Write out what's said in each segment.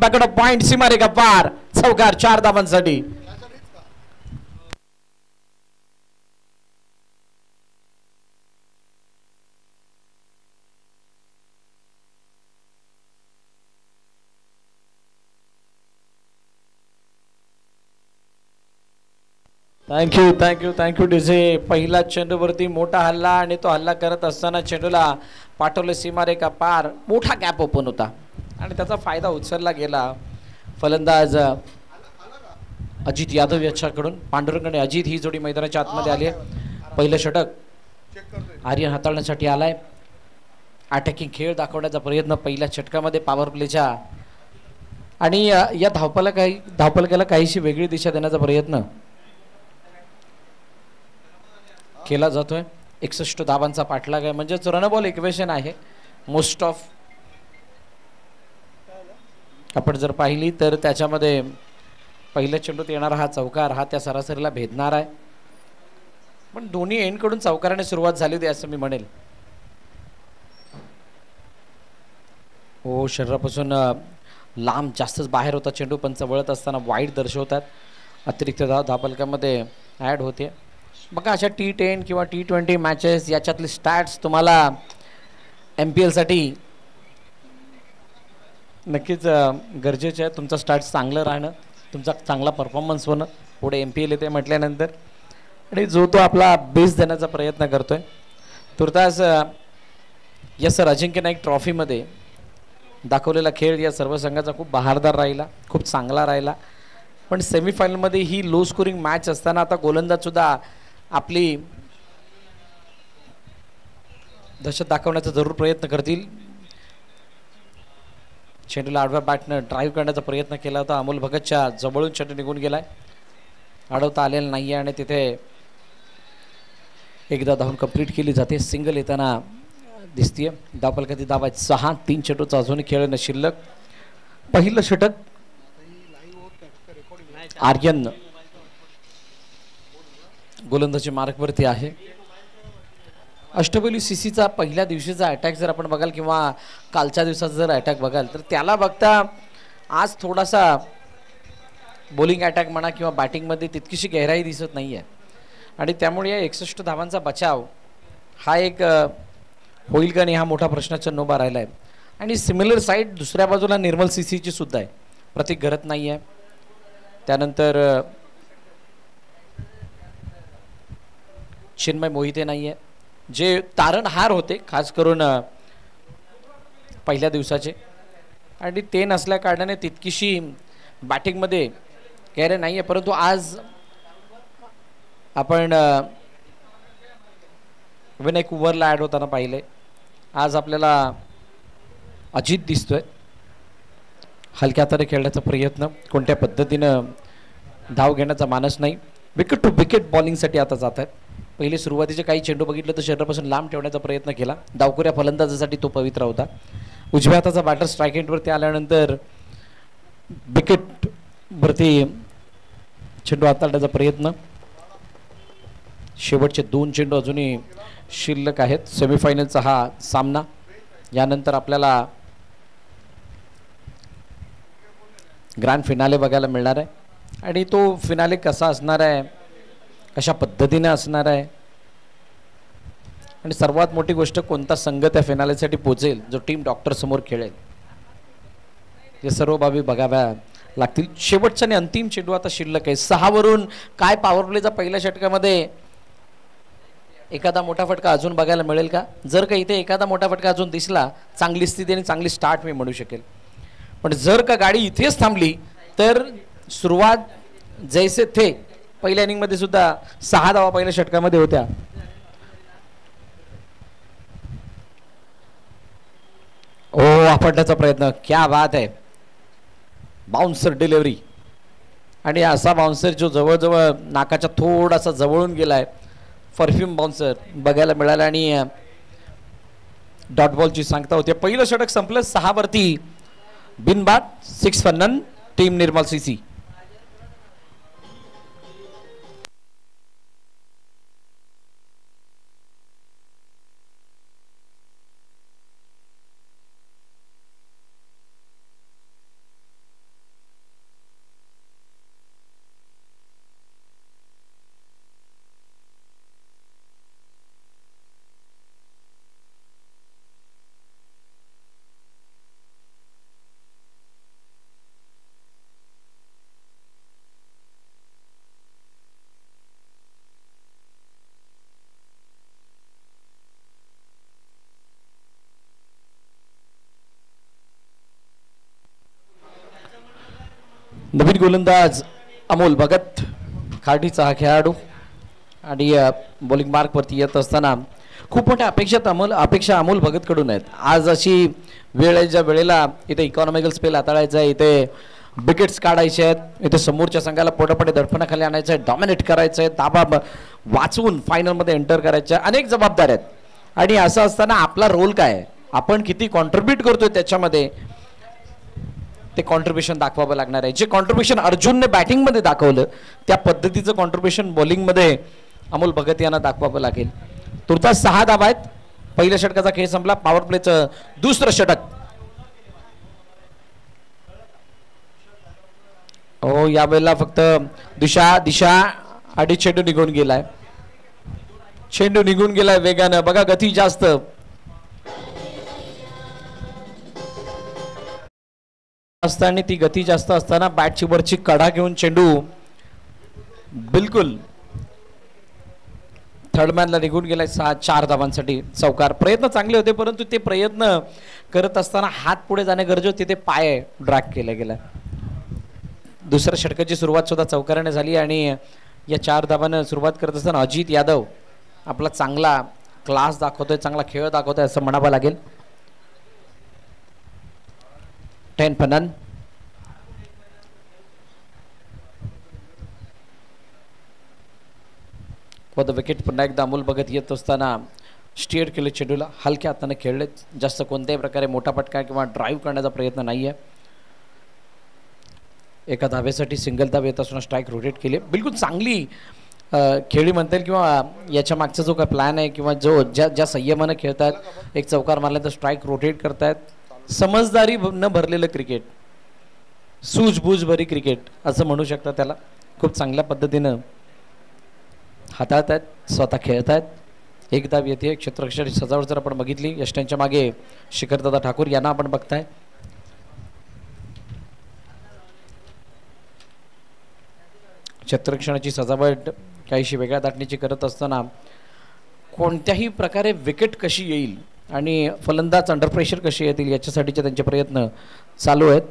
तगड point सीमारेखा पार, चौकार 4 धावांसाठी. Thank you DJ. पहिला चेंडूवरती मोठा हल्ला आणि तो हल्ला करत असताना चेंडूला पाठवले सीमारेखा पार. मोठा गॅप ओपन होता आणि त्याचा फायदा उचलला गेला. फलंदाज अजित यादव याच्याकडून. पांडुरंग आणि अजित ही जोडी मैदानाच्या आतमध्ये आली आहे. पहिलं षटक आर्यन हाताळण्यासाठी आलाय. अटॅकिंग खेळ दाखवण्याचा प्रयत्न पहिल्या षटकामध्ये पॉवर प्लेच्या आणि या धावपलकाला काहीशी वेगळी दिशा देण्याचा प्रयत्न केला जातोय. 61 धावांचा पाठलाग आहे, म्हणजेच रनबॉल इक्वेशन आहे. मोस्ट ऑफ आपण जर पाहिली तर त्याच्यामध्ये पहिल्या चेंडूत येणारा हा चौकार हा त्या सरासरीला भेदणार आहे. पण दोन्ही एंडकडून चौकाराने सुरुवात झाली होती असं मी म्हणेल. हो, शरीरापासून लांब जास्तच बाहेर होता चेंडू, पण वळत असताना वाईट दर्शवतात. अतिरिक्त धाव धावपलकामध्ये ॲड होते. बघा, अशा T10 किंवा T20 मॅचेस याच्यातले स्टॅट्स तुम्हाला MPL साठी नक्कीच गरजेचे आहे. तुमचा स्टॅट्स चांगलं राहणं, तुमचा चांगला परफॉर्मन्स होणं पुढे MPL येते म्हटल्यानंतर. आणि जो तो आपला बेस देण्याचा प्रयत्न करतोय. तुर्तास यस सर, अजिंक्य नाईक ट्रॉफीमध्ये दाखवलेला खेळ या सर्व संघाचा खूप बहारदार राहिला, खूप चांगला राहिला. पण सेमीफायनलमध्ये ही लो स्कोरिंग मॅच असताना आता गोलंदाजसुद्धा आपली दहशत दाखवण्याचा जरूर प्रयत्न करतील. चेंडूला आडव्या बॅटनं ड्राईव्ह करण्याचा प्रयत्न केला होता. अमोल भगतच्या जवळून चेंडू निघून गेलाय, अडवता आलेला नाही आहे आणि तिथे एकदा धावून कंप्लीट केली जाते. सिंगल येताना दिसतीये. धावपलकातील धावा 6. 3 चेंडूचा अजूनही खेळणं शिल्लक. पहिलं षटक आर्यन गोलंदाजी मार्गवरती आहे. अष्टपैलू CCचा पहिल्या दिवशीचा अटॅक जर आपण बघाल किंवा कालच्या दिवसाचा जर अटॅक बघाल तर त्याला बघता आज थोडासा बॉलिंग अटॅक म्हणा किंवा बॅटिंगमध्ये तितकीशी गहराई दिसत नाही आहे. आणि त्यामुळे या 61 धावांचा बचाव हा एक होईल का नाही हा मोठा प्रश्नाचिन्ह उभा राहिला आहे. आणि सिमिलर साईड दुसऱ्या बाजूला निर्मल CCची सुद्धा आहे. प्रतीक घरत नाही आहे. त्यानंतर चिन्मय मोहिते नाही आहे, जे तारणहार होते खास करून पहिल्या दिवसाचे. आणि ते नसल्या कारणाने तितकीशी बॅटिंगमध्ये गैरे नाही आहे. परंतु आज आपण विनय कुंवरला ॲड होताना पाहिले. आज आपल्याला अजित दिसतोय. हलक्या हाताने खेळण्याचा प्रयत्न, कोणत्या पद्धतीनं धाव घेण्याचा मानस नाही. विकेट टू विकेट बॉलिंगसाठी आता जात आहेत. पहिले सुरुवातीचे काही चेंडू बघितलं तर शरीरापासून लांब ठेवण्याचा प्रयत्न केला. डावखुऱ्या फलंदाजासाठी तो पवित्र होता. उजव्या हाताचा बॅटर स्ट्राईक एंडवरती आल्यानंतर विकेटवरती चेंडू हाताळण्याचा प्रयत्न. शेवटचे 2 चेंडू अजूनही शिल्लक आहेत. सेमीफायनलचा हा सामना. यानंतर आपल्याला ग्रँड फिनाले बघायला मिळणार आहे. आणि तो फिनाले कसा असणार आहे, कशा पद्धतीने असणार आहे, आणि सर्वात मोठी गोष्ट कोणता संघ त्या फिनालेसाठी पोहोचेल, जो टीम डॉक्टर समोर खेळेल, हे सर्व बाबी बघाव्या लागतील. शेवटचा आणि अंतिम चेंडू आता शिल्लक आहे. 6 वरून काय पॉवर प्लेचा पहिल्या षटकामध्ये एखादा मोठा फटका अजून बघायला मिळेल का? जर का इथे एखादा मोठा फटका अजून दिसला, चांगली स्थिती आणि चांगली स्टार्ट मी म्हणू शकेल. पण जर का गाडी इथेच थांबली तर सुरुवात जैसे थे पहिल्या इनिंगमध्ये सुद्धा 6 धावा पहिल्या षटकामध्ये होत्या. आपटण्याचा प्रयत्न, क्या बात आहे. बाउन्सर डिलिव्हरी, आणि असा बाउन्सर जो जवळजवळ नाकाच्या थोडासा जवळून गेलाय. परफ्यूम बाउन्सर बघायला मिळाला आणि डॉट बॉलची सांगता होते. पहिलं षटक संपलं 6 वरती बिनबाद. 6 फन्नन टीम निर्मल CC. नवीन गोलंदाज अमोल भगत खाडीचा हा खेळाडू आणि बॉलिंग मार्क वरती येत असताना खूप मोठ्या अपेक्षा अमोल भगत कडून आहेत. आज अशी वेळ आहे ज्या वेळेला इथे इकॉनॉमिकल स्पेल हाताळायचा आहे, इथे विकेट्स काढायचे आहेत, इथे समोरच्या संघाला पोटापोटी दडपणाखाली आणायचं आहे, डॉमिनेट करायचं आहे, ताबा वाचवून फायनलमध्ये एंटर करायच्या अनेक जबाबदाऱ्या आहेत. आणि असं असताना आपला रोल काय आहे, आपण किती कॉन्ट्रीब्यूट करतोय त्याच्यामध्ये ते कॉन्ट्रीब्युशन दाखवावं लागणार आहे. जे कॉन्ट्रीब्युशन अर्जुनने बॅटिंगमध्ये दाखवलं त्या पद्धतीचं कॉन्ट्रीब्युशन बॉलिंगमध्ये अमोल भगत यांना दाखवावं लागेल. तुर्तास 6 धावा आहेत. पहिल्या षटकाचा खेळ संपला. पॉवर प्लेचं दुसरं षटक. हो यावेळेला फक्त दिशा आणि चेंडू निघून गेलाय वेगानं. बघा गती जास्त असताना ती गती जास्त असताना बॅटची वरची कडा घेऊन चेंडू बिलकुल थर्डमॅनला निघून गेलाय. 4 धावांसाठी चौकार. प्रयत्न चांगले होते परंतु ते प्रयत्न करत असताना हात पुढे जाणे गरजेचे होते, ते पाय ड्रॅग केले गेला. दुसऱ्या षटकाची सुरुवात सुद्धा चौकाराने झाली आणि या 4 धावांना सुरुवात करत असताना अजित यादव आपला चांगला क्लास दाखवतोय, चांगला खेळ दाखवतोय असं म्हणावं लागेल. 10 फनन द विकेट. पुन्हा एकदा अमोल भगत येत असताना स्टिअर केले चेंडूला, हलक्या हाताने खेळले, जास्त कोणत्याही प्रकारे मोठा फटका किंवा ड्राईव्ह करण्याचा प्रयत्न नाही आहे. एका धावेसाठी सिंगल धाव येत असताना स्ट्राईक रोटेट केली. बिलकुल चांगली खेळी म्हणता येईल किंवा याच्या मागचा जो काय प्लॅन आहे किंवा जो ज्या संयमानं खेळतात, एक चौकार मारला तर स्ट्राईक रोटेट करतायत. समजदारी न भरलेलं क्रिकेट, सूझबूझ भरी क्रिकेट असं म्हणू शकता त्याला. खूप चांगल्या पद्धतीनं हाताळतायत, स्वतः खेळतायत. एक धाव येते. क्षेत्ररक्षण सजावट जर आपण बघितली यष्ट्यांच्या मागे शिखरदादा ठाकूर यांना आपण बघताय. क्षेत्ररक्षणाची सजावट काहीशी वेगळ्या दाटणीची करत असताना कोणत्याही प्रकारे विकेट कशी येईल आणि फलंदाज अंडर प्रेशर कशी येतील याच्यासाठीचे त्यांचे प्रयत्न चालू आहेत.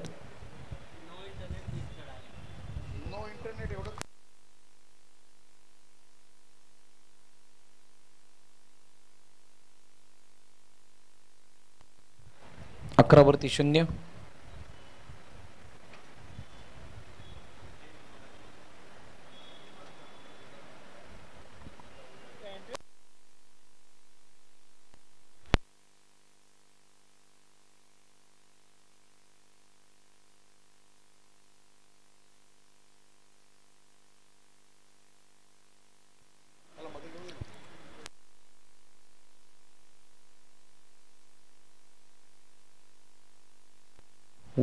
अकरावरती 0.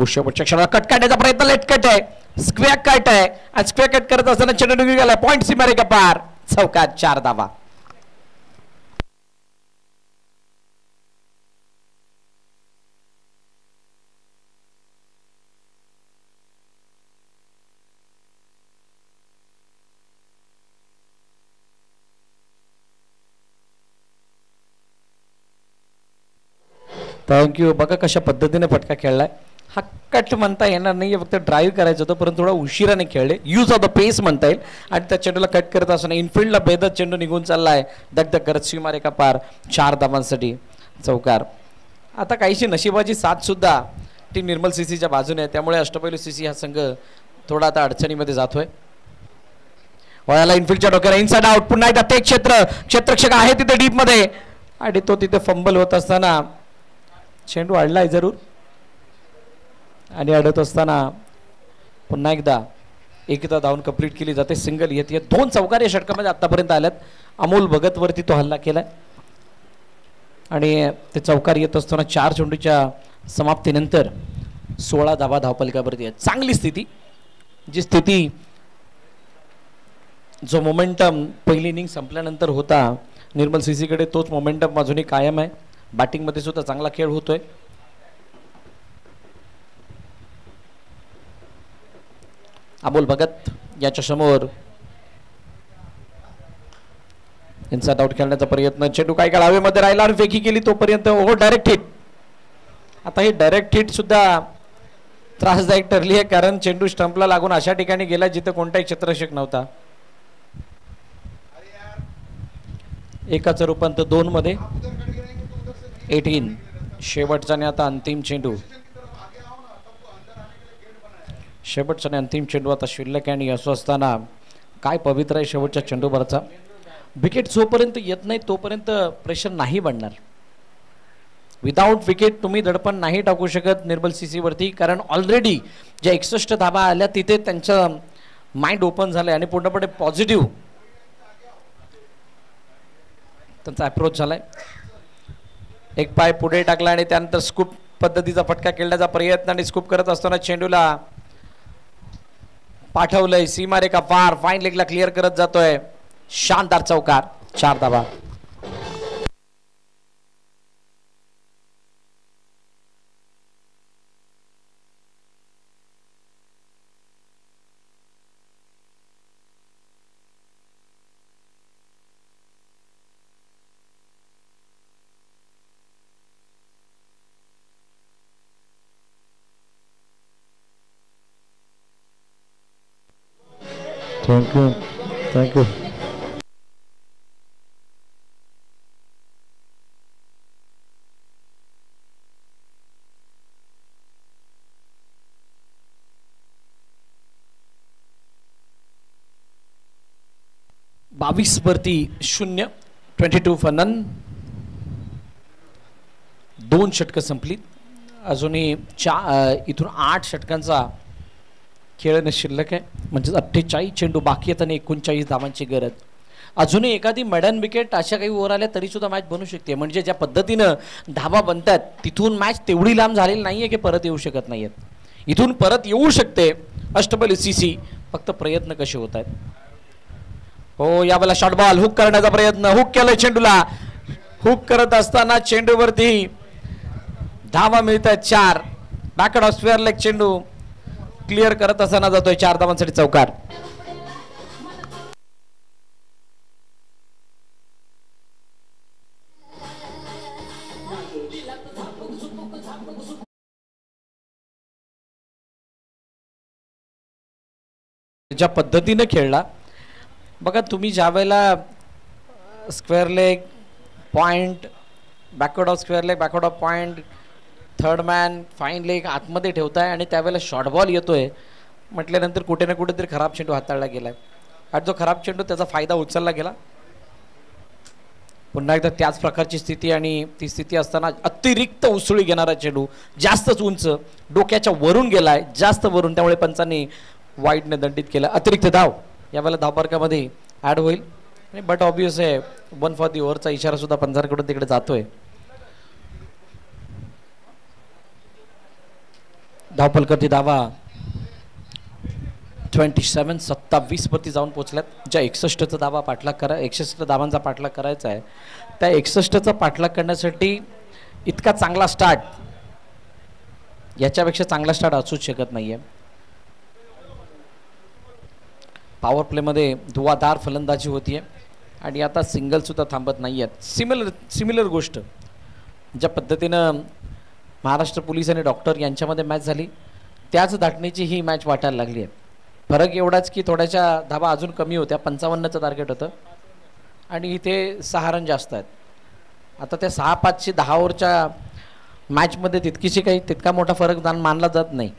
शेवटच्या क्षणाला कट काढण्याचा प्रयत्न, लेट कट आहे, स्क्वेअर कट आहे आणि स्क्वेअर कट करत असताना चेंडू निघून गेला. पॉइंट सीमारेखा पार. चौकार. 4 धावा. थँक्यू. बघा कशा पद्धतीने फटका खेळलाय. हा कट म्हणता येणार नाही, फक्त ड्राईव्ह करायचं होतं परंतु थोडा उशिराने खेळले. यूज ऑफ द पेस म्हणता येईल. आणि त्या चेंडूला कट करत असताना इनफिल्डला भेदत चेंडू निघून चाललाय. दगदग करत सीमारेखा पार. 4 धावांसाठी चौकार. आता काहीशी नशिबाची साथ सुद्धा टीम निर्मल सीसीच्या बाजूने आहे, त्यामुळे अष्टपैलू सीसी हा संघ थोडा आता अडचणीमध्ये जातोय. वळाला इनफिल्डच्या डोक्याला इनसाइड आउट. पुन्हा एकदा ते क्षेत्ररक्षक आहे तिथे डीप मध्ये आणि तो तिथे फंबल होत असताना चेंडू अडलाय जरूर आणि अडत असताना पुन्हा एकदा धावून कंप्लीट केली जाते. सिंगल येते. 2 चौकार या षटकामध्ये आतापर्यंत आल्यात. अमोल भगत वरती तो हल्ला केलाय आणि ते चौकार येत असताना 4 चेंडूच्या समाप्तीनंतर 16 धावा धावपलिकावरती आहेत. चांगली स्थिती, जी स्थिती जो मोमेंटम पहिली इनिंग संपल्यानंतर होता निर्मल सीसीकडे, तोच मोमेंटम अजूनही कायम आहे. बॅटिंगमध्ये सुद्धा चांगला खेळ होतोय. अमोल भगत याच्या समोर इनसाइड आउट खेळण्याचा प्रयत्न. चेंडू काही काळ हवेमध्ये राहिला आणि फेकी केली तोपर्यंत डायरेक्ट हिट. आता हे डायरेक्ट हिट सुद्धा त्रासदायक ठरली आहे, कारण चेंडू स्टंपला लागून अशा ठिकाणी गेला जिथे कोणताही क्षेत्ररक्षक नव्हता. एकाचं रूपांतर 2 मध्ये. 18 शेवटचा आणि आता अंतिम चेंडू. शेवटचा आणि अंतिम चेंडू आता शिल्लक आहे आणि असं असताना काय पवित्र आहे शेवटच्या चेंडूवरचा. विकेट जोपर्यंत येत नाही तोपर्यंत प्रेशर नाही बनणार. विदाउट विकेट तुम्ही दडपण नाही टाकू शकत निर्मल सीसी वरती, कारण ऑलरेडी ज्या 61 धाबा आल्या तिथे त्यांचं माइंड ओपन झालंय आणि पूर्णपणे पॉझिटिव्ह त्यांचा अप्रोच झालाय. एक पाय पुढे टाकला आणि त्यानंतर स्कूप पद्धतीचा फटका खेळण्याचा प्रयत्न आणि स्कूप करत असताना चेंडूला पाठवलंय सीमारेखा पार, फाईन लेगला क्लिअर करत जातोय. शानदार चौकार, 4 धाबा. Thank you. बावीस वरती 0. 22 for none. 2 षटकं संपली. अजूनही इथून 8 षटकांचा खेळणं शिल्लक आहे, म्हणजे 48 चेंडू बाकी आहेत आणि 39 धावांची गरज. अजूनही एखादी मॅडन विकेट अशा काही ओव्हर आल्या तरी सुद्धा मॅच बनू शकते. म्हणजे ज्या पद्धतीनं धावा बनतात तिथून मॅच तेवढी लांब झालेली नाहीये की परत येऊ शकत नाहीयेत. इथून परत येऊ शकते अष्टपैलू सीसी, फक्त प्रयत्न कसे होत आहेत. हो, यावेळेला शॉर्ट बॉल हुक करण्याचा प्रयत्न, हुक केलाय चेंडूला. हुक करत असताना चेंडूवरती धावा मिळत आहेत 4. बॅकवर्ड ऑफ स्क्वेअर लेग चेंडू क्लिअर करत असताना जातोय 4 धावांसाठी चौकार. ज्या पद्धतीने खेळला बघा तुम्ही, ज्या वेळेला square leg point, backward of square leg, backward of point, third man, fine leg आतमध्ये ठेवताय आणि त्यावेळेला शॉर्ट बॉल येतोय म्हटल्यानंतर कुठे ना कुठेतरी खराब चेंडू हाताळला गेलाय आणि जो खराब चेंडू त्याचा फायदा उचलला गेला. पुन्हा एकदा त्याच प्रकारची स्थिती आणि ती स्थिती असताना अतिरिक्त उसळी घेणारा चेंडू जास्तच उंच डोक्याच्या वरून गेलाय, जास्त वरून, त्यामुळे पंचांनी वाईडने दंडित केलं. अतिरिक्त धाव यावेळेला धावफरकामध्ये ॲड होईल. बट ऑब्वियस आहे 1 फॉर दी ओव्हरचा इशारा सुद्धा पंचांकडून तिकडे जातोय. धावफलकावरती धावा 27 वरती जाऊन पोहोचल्यात. ज्या 61चा धावा पाठलाग 61 धावांचा पाठलाग करायचा आहे त्या 61चा पाठलाग करण्यासाठी इतका चांगला स्टार्ट, याच्यापेक्षा चांगला स्टार्ट असूच शकत नाहीये. पॉवर प्लेमध्ये धुवाधार फलंदाजी होतीये आणि आता सिंगल सुद्धा थांबत नाही आहेत. सिमिलर गोष्ट ज्या पद्धतीनं महाराष्ट्र पोलीस आणि डॉक्टर यांच्यामध्ये मॅच झाली त्याच धाटणीची ही मॅच वाटायला लागली आहे. फरक एवढाच की थोड्याशा धावा अजून कमी होत्या, 55चं टार्गेट होतं आणि इथे 6 रन जास्त आहेत. आता त्या 6-5 10 ओव्हरच्या मॅचमध्ये तितका मोठा फरक मानला जात नाही,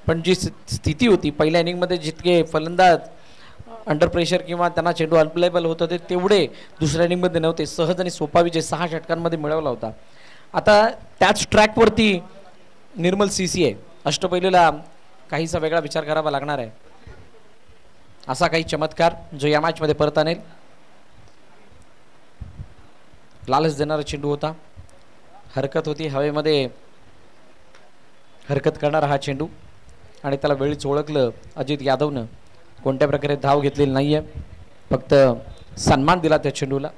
पण जी स्थिती होती पहिल्या इनिंगमध्ये जितके फलंदाज अंडर प्रेशर किंवा त्यांना चेंडू अनप्लेबल होत होते तेवढे दुसऱ्या इनिंगमध्ये नव्हते. सहज आणि सोपा विजय 6 षटकांमध्ये मिळवला होता. आता त्याच ट्रॅकवरती निर्मल सीसी आहे. अष्टपैलूला काहीसा वेगळा विचार करावा लागणार आहे. असा काही चमत्कार जो या मॅचमध्ये परत आणेल. लालच देणारा चेंडू होता, हरकत होती हवेमध्ये, हरकत करणारा हा चेंडू आणि त्याला वेळीच ओळखलं अजित यादवनं. कोणत्या प्रकारे धाव घेतलेली नाहीये, फक्त सन्मान दिला त्या चेंडूला.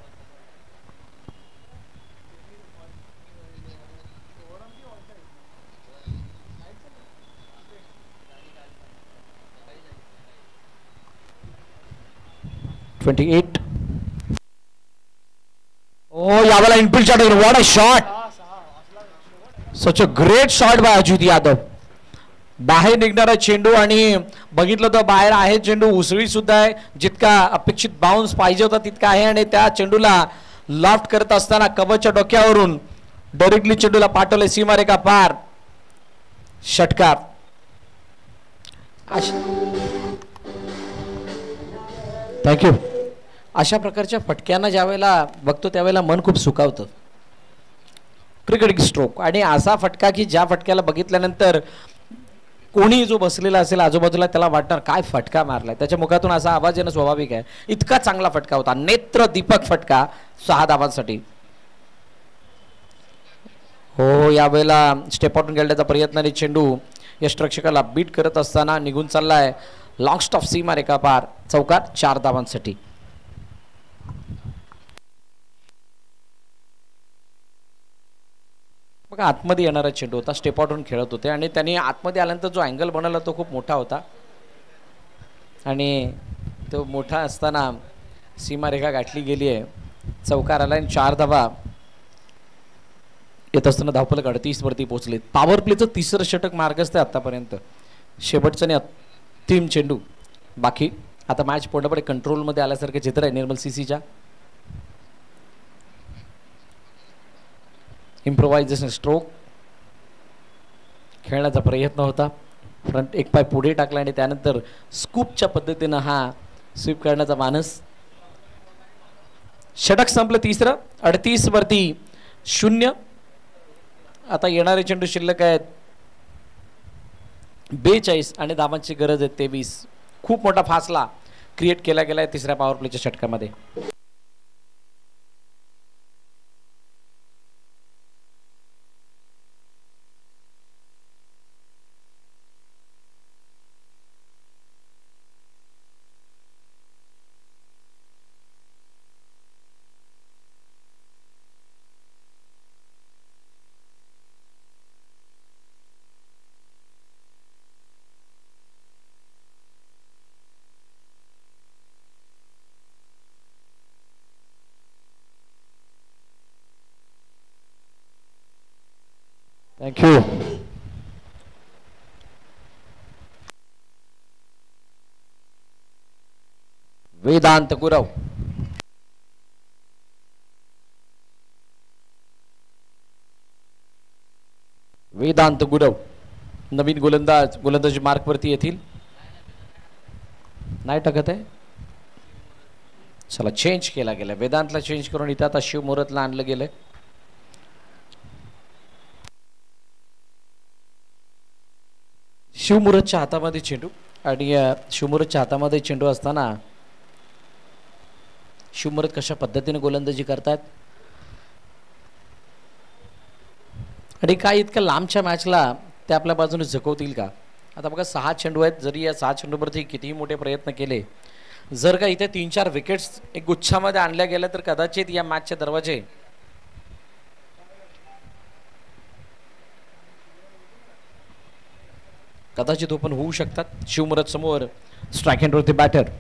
यावेळेला Enfield shot, what a shot, such a great shot bye Ajit Yadav. बाहेर निघणारा चेंडू आणि बघितलं तर बाहेर आहे चेंडू, उसळी सुद्धा आहे, जितका अपेक्षित बाउन्स पाहिजे होता तितका आहे आणि त्या चेंडूला लॉफ्ट करत असताना कबच्या डोक्यावरून डायरेक्टली चेंडूला पाठवले सीमारेखा पार, षटकार. थँक्यू. अशा प्रकारच्या फटक्यांना ज्या वेळेला बघतो त्यावेळेला मन खूप सुखावतं. क्रिकेट स्ट्रोक आणि असा फटका की ज्या फटक्याला बघितल्यानंतर कोणी जो बसलेला असेल आजूबाजूला त्याला वाटणार काय फटका मारलाय, त्याच्या मुखातून असा आवाज येणं स्वाभाविक आहे. इतका चांगला फटका होता, नेत्र दीपक फटका 6 धावांसाठी. हो, यावेळेला स्टेप आउटून खेळण्याचा प्रयत्न आणि चेंडू यष्टरक्षकाला बीट करत असताना निघून चाललाय लॉंग स्टॉप सीमारेखा पार, चौकार 4 धावांसाठी. बघा आतमध्ये येणारा चेंडू होता, स्टेप आउटून खेळत होते आणि त्यांनी आतमध्ये आल्यानंतर जो अँगल बनवला तो खूप मोठा होता आणि तो मोठा असताना सीमारेखा गाठली गेली आहे. चौकार आला आणि 4 धावा येत असताना धावफलक 38 वरती पोहोचले. पॉवर प्लेचं तिसरं षटक मार्गस्थ आहे आतापर्यंत. शेवटचं आणि अंतिम चेंडू बाकी. आता मॅच पूर्णपणे कंट्रोलमध्ये आल्यासारखे चित्र आहे निर्मल सीसीच्या. इम्प्रोव्हायझेशन स्ट्रोक खेळण्याचा प्रयत्न होता, फ्रंट एक पाय पुढे टाकला आणि त्यानंतर स्कूपच्या पद्धतीनं हा स्वीप करण्याचा मानस. षटक संपलं तिसरं, 38 वरती 0. आता येणारे चेंडू शिल्लक आहेत 42 आणि धावांची गरज आहे 23. खूप मोठा फासला क्रिएट केला गेलाय तिसऱ्या पॉवर प्लेच्या षटकामध्ये. थँक्यू. वेदांत गुरव. वेदांत गुरव नवीन गोलंदाजी मार्कवरती येतील. नाही टाकत आहे, चला चेंज केला गेला. वेदांतला चेंज करून इथं आता शिव मुहूर्तला आणलं गेलंय. शिवमुहूर्तच्या हातामध्ये चेंडू आणि शिवमुहूर्तच्या हातामध्ये चेंडू असताना शिवमुहूर्त कशा पद्धतीने गोलंदाजी करतात आणि काय इतक्या लांबच्या मॅचला ते आपल्या बाजूने झुकवतील का. आता बघा 6 चेंडू आहेत, जरी या 6 चेंडूवरती कितीही मोठे प्रयत्न केले, जर का इथे 3-4 विकेट्स एक गुच्छामध्ये आणल्या गेल्या तर कदाचित या मॅचचे दरवाजे कदाचित ओपन होऊ शकतात. शिवमुहूर्त समोर स्ट्राईक हँडवरती बॅटर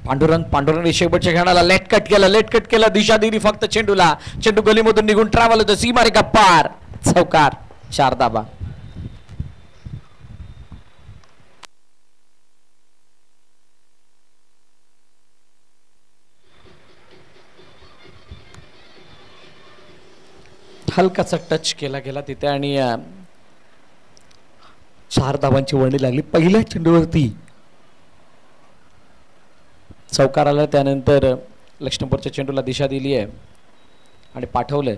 पांडुरंग शेवटच्या खेळाला लेट कट केला, दिशा दिली फक्त चेंडूला. चेंडू गलीमधून निघून ट्रॅव्हल होतं सीमारेखा पार, चौकार 4 धावा. हलकाचा टच केला गेला तिथे आणि 4 धावांची वर्णी लागली पहिल्या चेंडूवरती. चौकार आला, त्यानंतर लक्ष्मणपूरच्या चेंडूला दिशा दिली आहे आणि पाठवलंय.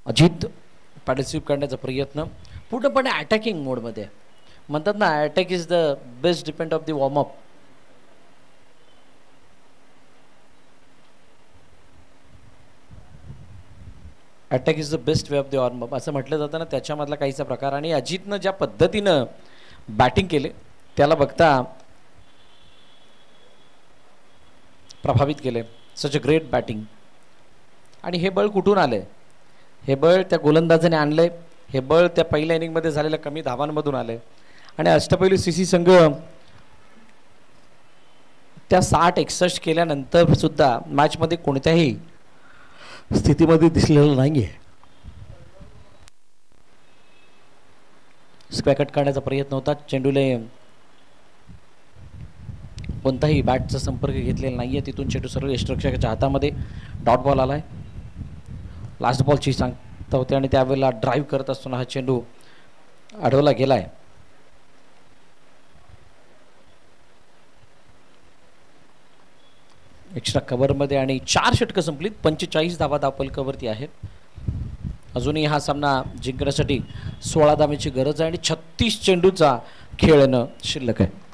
अजित पार्टिसिपेट करण्याचा प्रयत्न पूर्णपणे अटॅकिंग मोडमध्ये. म्हणतात ना, attack is the best depend of the warm up. Attack is the best way of the warm up असं म्हटलं जातं ना, त्याच्यामधला काहीचा प्रकार. आणि अजितनं ज्या पद्धतीनं बॅटिंग केले त्याला बघता प्रभावित केले. सच अ ग्रेट बॅटिंग. आणि हे बळ कुठून आलं? हे बळ त्या गोलंदाजाने आणलंय. हे बळ त्या पहिल्या इनिंगमध्ये झालेल्या कमी धावांमधून आलंय. आणि अष्टपैलू सीसी संघ त्या 60-61 केल्यानंतर सुद्धा मॅचमध्ये कोणत्याही स्थितीमध्ये दिसलेलं नाही आहे. स्क्वेअर कट काढण्याचा प्रयत्न होता. चेंडूले कोणताही बॅटचा संपर्क घेतलेला नाही आहे. तिथून चेंडू सर्व यष्टिरक्षकाच्या हातामध्ये. डॉट बॉल आलाय. लास्ट बॉलची सांगता होते आणि त्यावेळेला ड्राईव्ह करत असताना हा चेंडू अडवला गेलाय. एक्स्ट्रा कव्हरमध्ये आणि 4 षटकं संपलीत. 45 धावा धावफलकावरती आहेत. अजूनही हा सामना जिंकण्यासाठी 16 धावेची गरज आहे आणि 36 चेंडूचा खेळणं शिल्लक आहे.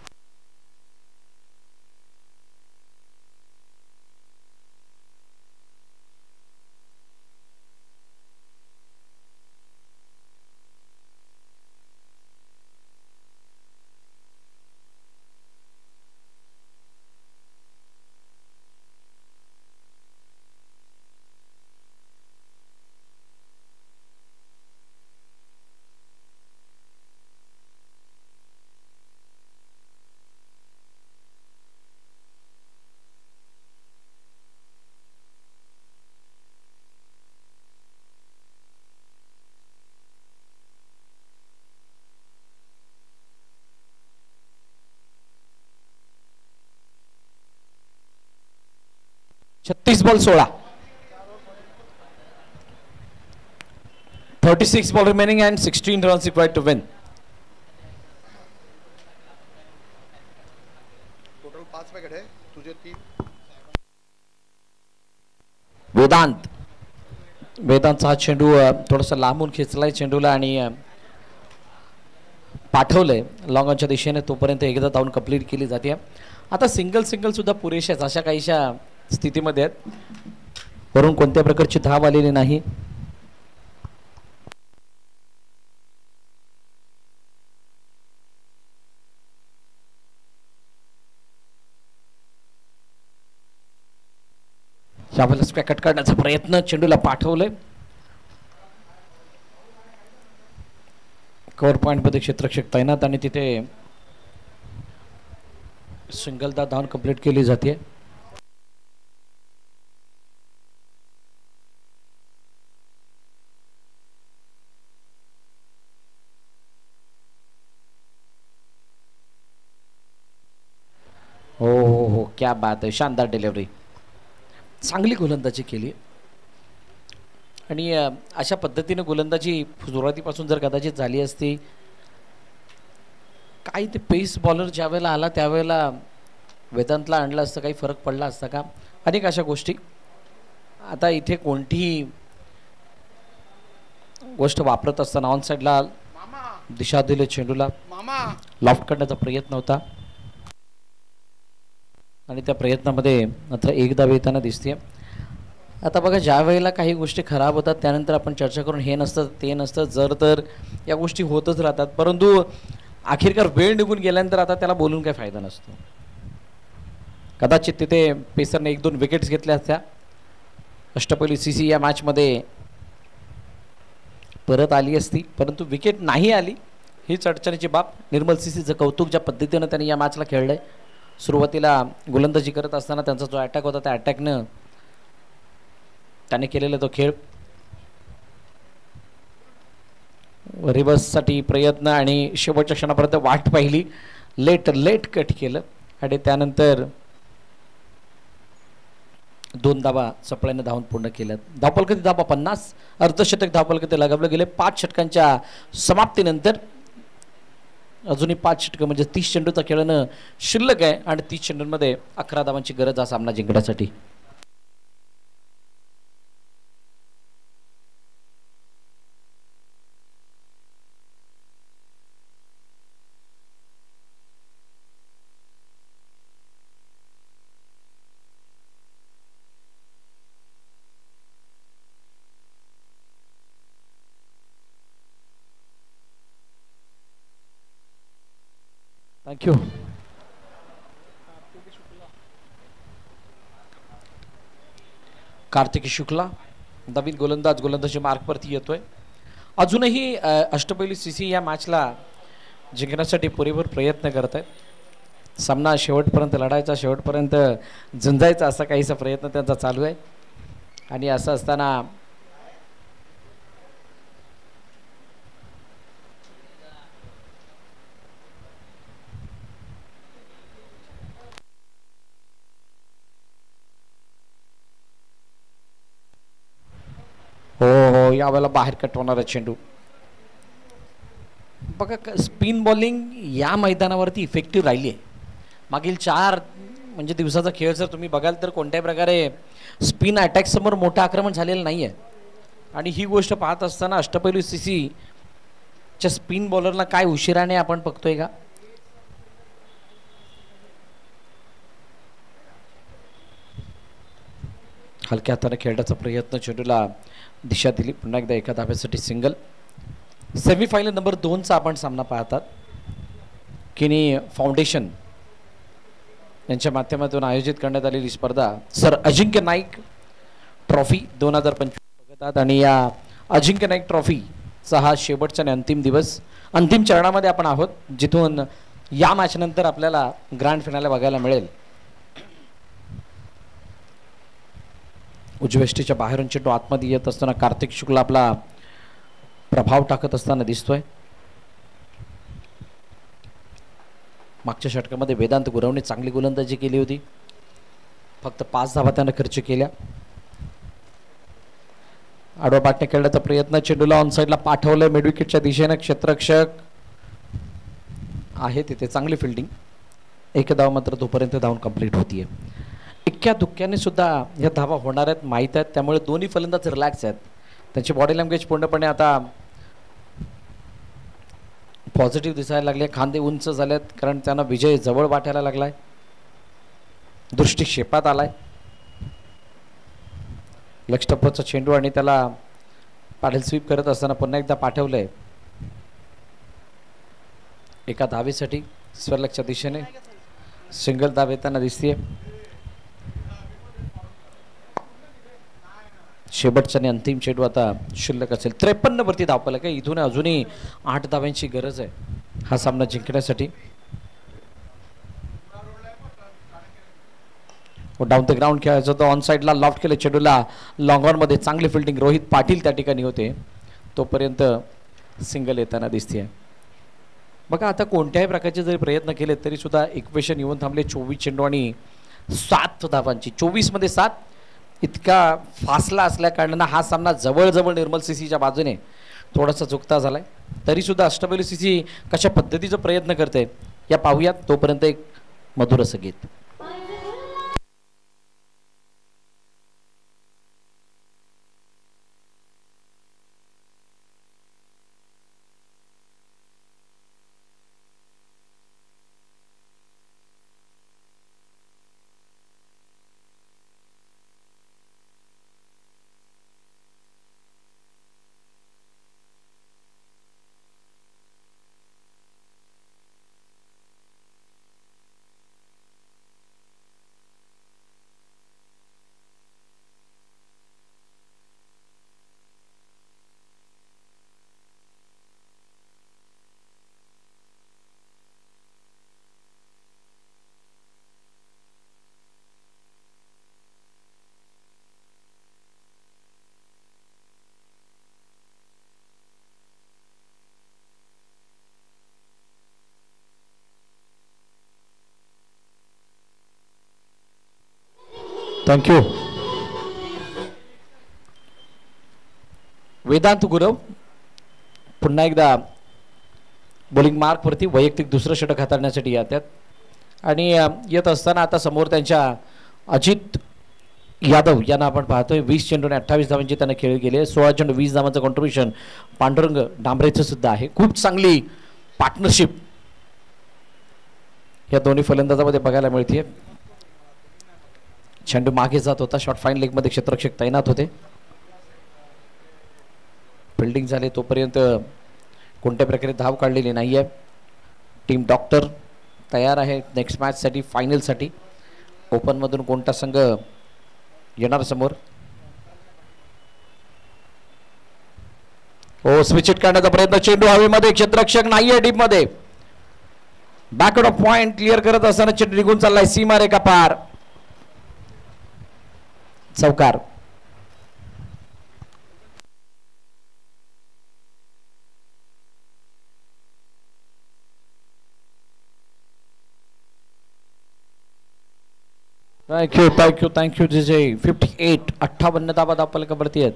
छत्तीस ball 16. 36 ball remaining and 16 runs required to win. Total 5 wicket है, तुझे 3. वेदांतचा हा चेंडू थोडासा लांबून खेचलाय चेंडूला आणि पाठवलंय लॉंगॉनच्या दिशेने. तोपर्यंत एकदा धावून कंप्लीट केली जाते. आता सिंगल सुद्धा पुरेशाच अशा काहीशा स्थितीमध्ये आहेत. वरून कोणत्या प्रकारची धाव आलेली नाही. यावेळेला स्क्वेअर कट काढण्याचा प्रयत्न. चेंडूला पाठवलंय. कव्हर पॉइंट मध्ये क्षेत्ररक्षक तैनात आणि तिथे सिंगलदा धावून कंप्लीट केली जाते. हो हो हो, क्या बात आहे. शानदार डिलिव्हरी. चांगली गोलंदाजी केली. आणि अशा पद्धतीने गोलंदाजी सुरुवातीपासून जर कदाचित झाली असती, काही ते पेस बॉलर ज्या वेळेला आला त्यावेळेला वेदांतला आणलं असतं, काही फरक पडला असता का? अनेक अशा गोष्टी. आता इथे कोणतीही गोष्ट वापरत असताना ऑन साईडला दिशा दिले चेंडूला. लॉफ्ट करण्याचा प्रयत्न होता आणि त्या प्रयत्नामध्ये मात्र एक धाव येताना दिसते. आता बघा, ज्या वेळेला काही गोष्टी खराब होतात त्यानंतर आपण चर्चा करून हे नसतं ते नसतं, जर तर या गोष्टी होतच राहतात. परंतु अखेरकार वेळ निघून गेल्यानंतर आता त्याला बोलून काही फायदा नसतो. कदाचित तिथे पेसरने 1-2 विकेट्स घेतल्या असत्या. अष्टपैलू सीसी या मॅचमध्ये परत आली असती, परंतु विकेट नाही आली. हीच अडचणीची बाब. निर्मल सीसीचं कौतुक ज्या पद्धतीनं त्यांनी या मॅचला खेळलंय. सुरुवातीला गोलंदाजी करत असताना त्यांचा जो अटॅक होता त्या अटॅकनं त्याने केलेला तो खेळ. रिव्हर्ससाठी प्रयत्न आणि शेवटच्या क्षणापर्यंत वाट पाहिली. लेट कट केलं आणि त्यानंतर 2 धावा चपळ्याने धावून पूर्ण केल्यात. धावफलक धावा 50. अर्धशतक धावफलक लगावलं गेले. 5 षटकांच्या समाप्तीनंतर अजूनही 5 षटकं म्हणजे 30 चेंडूचा खेळणं शिल्लक आहे आणि 30 चेंडूंमध्ये 11 धावांची गरज हा सामना जिंकण्यासाठी. थँक्यू. कार्तिकी शुक्ला नवीन गोलंदाजी मार्कवरती येतोय. अजूनही अष्टपैलू सीसी या मॅचला जिंकण्यासाठी पुरेपूर प्रयत्न करत आहेत. सामना शेवटपर्यंत लढायचा, शेवटपर्यंत झुंजायचा असा काहीसा प्रयत्न त्यांचा चालू आहे. आणि असं असताना हो हो यावेळेला बाहेर कट होणारा चेंडू. बघा स्पिन बॉलिंग या मैदानावरती इफेक्टिव्ह राहिली आहे. मागील 4 म्हणजे दिवसाचा खेळ जर तुम्ही बघाल तर कोणत्याही प्रकारे स्पिन अटॅक समोर मोठं आक्रमण झालेलं नाही आहे. आणि ही गोष्ट पाहत असताना अष्टपैलू सीसी च्या स्पिन बॉलरला काय उशिराने आपण बघतोय का. हलक्या हाताने खेळण्याचा प्रयत्न, चेंडूला दिशा दिली. पुन्हा एकदा एका धाब्यासाठी सिंगल. सेमीफायनल नंबर 2चा आपण सामना पाहतात. किनी फाउंडेशन यांच्या माध्यमातून आयोजित करण्यात आलेली स्पर्धा सर अजिंक्य नाईक ट्रॉफी 2025 बघतात. आणि या अजिंक्य नाईक ट्रॉफीचा हा शेवटचा आणि अंतिम दिवस, अंतिम चरणामध्ये आपण आहोत, जिथून या मॅच नंतर आपल्याला ग्रँड फिनाले बघायला मिळेल. उजवेष्टीच्या बाहेरून चेंडू आतमध्ये येत असताना कार्तिक शुक्ला आपला प्रभाव टाकत असताना दिसतोय. मागच्या षटकामध्ये वेदांत गुरवने चांगली गोलंदाजी केली होती. फक्त 5 धावा त्यानं खर्च केल्या. आडवा पाटणे खेळण्याचा प्रयत्न, चेंडूला ऑन साईडला पाठवलंय मिडविकेटच्या दिशेने. क्षेत्ररक्षक आहे तिथे, चांगली फिल्डिंग. एक धाव मात्र तोपर्यंत धावून कंप्लीट होतीये. इतक्या दुःख्याने सुद्धा या धावा होणार आहेत माहीत आहेत. त्यामुळे दोन्ही फलंदाज रिलॅक्स आहेत. त्यांची बॉडी लँग्वेज पूर्णपणे आता पॉझिटिव्ह दिसायला लागले. खांदे उंच झालेत कारण त्यांना विजय जवळ वाटायला लागलाय. दृष्टी शेपात आलाय. लक्षटप्पाचा चेंडू आणि त्याला पॅडल स्वीप करत असताना पुन्हा एकदा पाठवलंय एका धावेसाठी स्वरलक्षच्या दिशेने. सिंगल धाव येताना दिसतीये. शेवटचा आणि अंतिम चेंडू आता शिल्लक असेल. 53 वरती धावफलक आहे. इथून अजूनही 8 धाव्यांची गरज आहे हा सामना जिंकण्यासाठी. डाऊन द ग्राउंड खेळायचं होतं. ऑन साईडला लॉफ्ट केलं चेंडूला. लॉंग ऑन मध्ये चांगली फिल्डिंग. रोहित पाटील त्या ठिकाणी होते. तोपर्यंत सिंगल येताना दिसते. बघा आता कोणत्याही प्रकारचे जरी प्रयत्न केले तरी सुद्धा इक्वेशन येऊन थांबले. 24 चेंडू आणि 7 धावांची. 24 मध्ये 7 इतका फासला असल्या कारणानं हा सामना जवळजवळ निर्मल सीसीच्या बाजूने थोडासा चुकता झालाय. तरी सुद्धा अष्टपैलू सीसी कशा पद्धतीचा प्रयत्न करते या पाहूयात. तोपर्यंत एक मधुर असं गीत. थँक्यू. वेदांत गुरव पुन्हा एकदा बॉलिंग मार्कवरती वैयक्तिक दुसरं षटक हाताळण्यासाठी येतात. आणि येत असताना आता समोर त्यांच्या अजित यादव यांना आपण पाहतोय. 20 चेंडू आणि 28 धावांची त्यांना खेळ गेले. 16 चेंडू 20 धावांचं कॉन्ट्रीब्युशन पांडुरंग डांबरेचं सुद्धा आहे. खूप चांगली पार्टनरशिप या दोन्ही फलंदाजामध्ये बघायला मिळते. चेंडू मागे जात होता. शॉर्ट फाईन लेग मध्ये क्षेत्ररक्षक तैनात होते. फिल्डिंग झाली तोपर्यंत कोणत्या प्रकारे धाव काढलेली नाहीये. टीम डॉक्टर तयार आहे नेक्स्ट मॅच साठी, फायनल साठी. ओपन मधून कोणता संघ येणार समोर? हो, स्विच हिट करण्याचा प्रयत्न, चेंडू हवेमध्ये, क्षेत्ररक्षक नाहीये डीप मध्ये. बॅकवर्ड ऑफ पॉइंट क्लिअर करत असताना चेंडू निघून चाललाय सीमा रेखा पार. चौकार. थँक्यू जे 58. 58 धावा धावफलकावरती आहेत.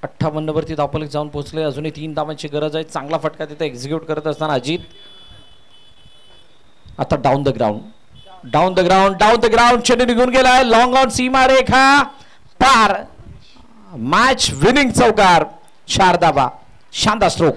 58 वरती धावफलक जाऊन पोहोचले. अजूनही 3 धावांची गरज आहे. चांगला फटका तिथे एक्झिक्यूट करत असताना अजित. आता डाऊन द ग्राउंड चेंडू निघून गेलाय. लॉंग ऑन सीमा रेखा पार. मॅच विनिंग चौकार. 4 धावा. शानदार स्ट्रोक.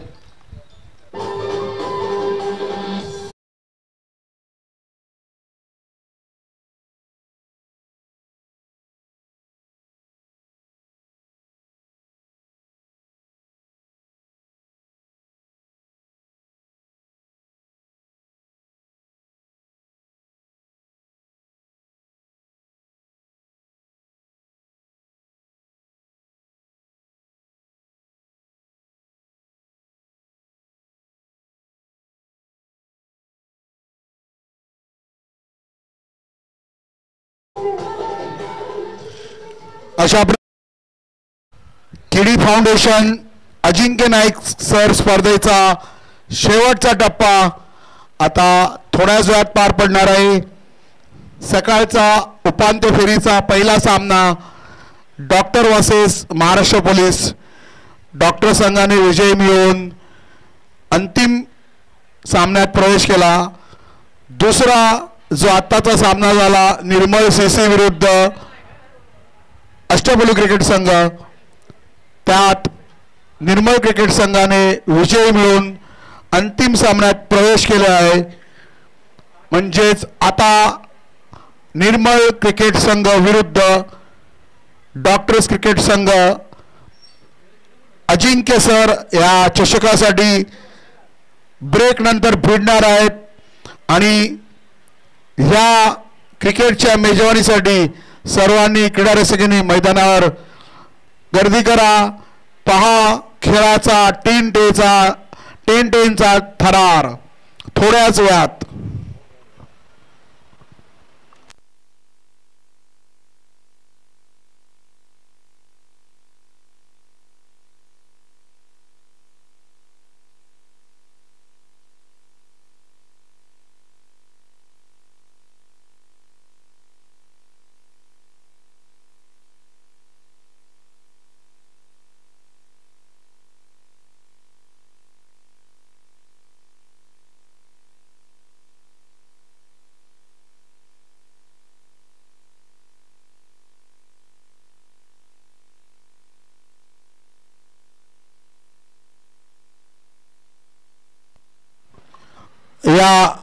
अशा केडी फाउंडेशन अजिंक्य नाईक सर स्पर्धेचा शेवटचा टप्पा आता थोड्याच वेळात पार पडणार आहे. सकाळचा उपांत्य फेरीचा पहिला सामना doctor versus Maharashtra police. Doctor संघाने विजय मिळवून अंतिम सामन्यात प्रवेश केला. दुसरा जो आत्ताचा सामना झाला निर्मळ सीसी विरुद्ध अष्टपैलू क्रिकेट संघ, त्यात निर्मळ क्रिकेट संघाने विजय मिळवून अंतिम सामन्यात प्रवेश केला आहे. म्हणजेच आता निर्मळ क्रिकेट संघ विरुद्ध डॉक्टर्स क्रिकेट संघ अजिंक्य सर या चषकासाठी ब्रेक नंतर भिडणार आहेत आणि ह्या क्रिकेटच्या मेजवानीसाठी सर्वांनी क्रीडा रसिकांनी मैदानावर गर्दी करा. पहा खेळाचा टेनचा थरार थोड्याच वेळात. या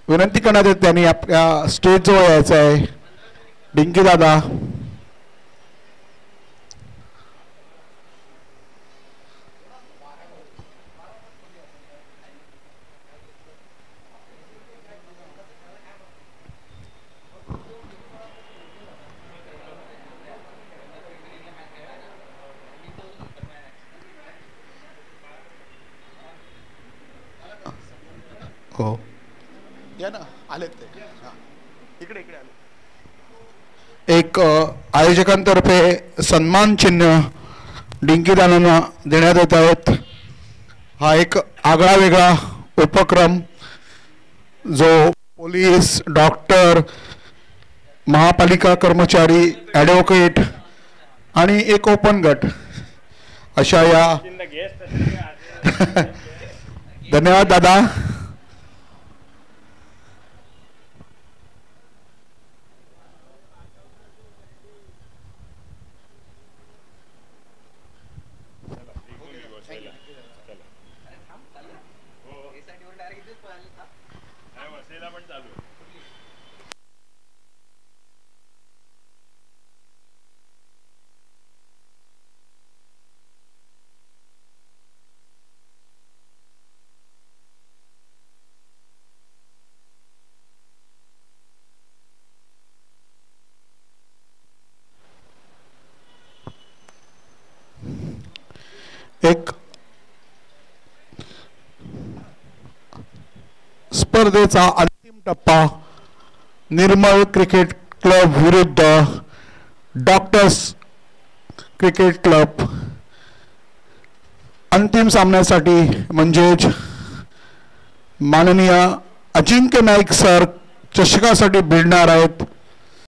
विनंती करण्यात येते त्यांनी आपल्या स्टेज जवळ यायचं आहे. डिंकी दादा, हो या ना, आलेत ते. हां. इकडे इकडे आले. एक आयोजकांतर्फे सन्मान चिन्ह डिंकी दादांना देण्यात येत आहेत. हा एक आगळा वेगळा उपक्रम जो पोलीस, डॉक्टर, महापालिका कर्मचारी, ॲडव्होकेट आणि एक ओपन गट अशा या धन्यवाद दादा. एक स्पर्धेचा अंतिम टप्पा निर्मळ क्रिकेट क्लब विरुद्ध डॉक्टर्स क्रिकेट क्लब. अंतिम सामन्यासाठी म्हणजेच माननीय अजिंक्य नाईक सर चषकासाठी भिडणार आहेत.